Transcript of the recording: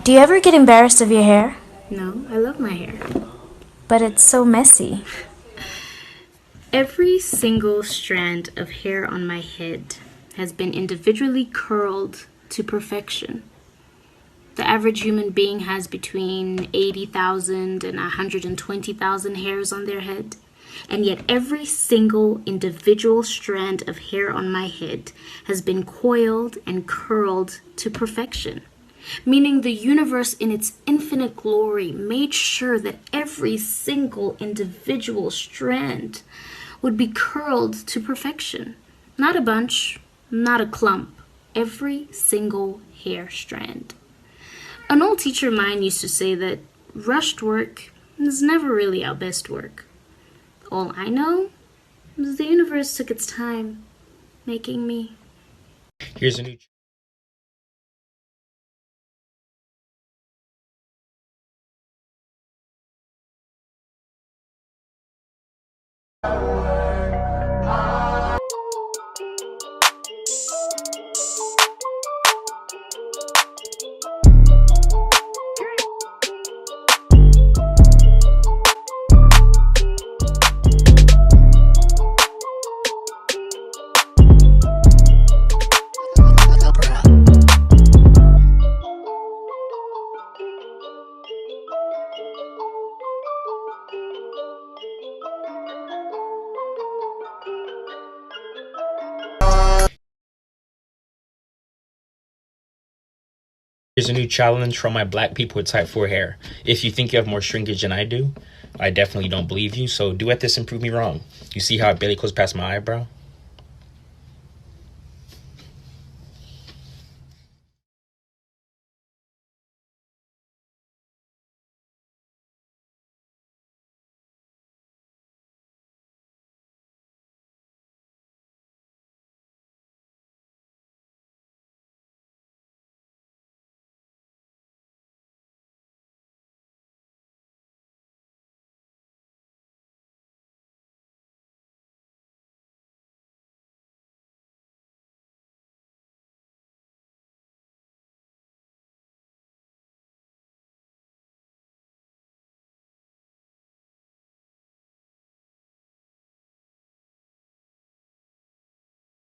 Do you ever get embarrassed of your hair? No, I love my hair. But it's so messy. Every single strand of hair on my head has been individually curled to perfection. The average human being has between 80,000 and 120,000 hairs on their head. And yet every single individual strand of hair on my head has been coiled and curled to perfection. Meaning the universe in its infinite glory made sure that every single individual strand would be curled to perfection. Not a bunch, not a clump, every single hair strand. An old teacher of mine used to say that rushed work is never really our best work. All I know is the universe took its time making me. Here's a new Here's a new challenge from my black people with type 4 hair. If you think you have more shrinkage than I do, I definitely don't believe you, so duet this and prove me wrong. You see how it barely goes past my eyebrow?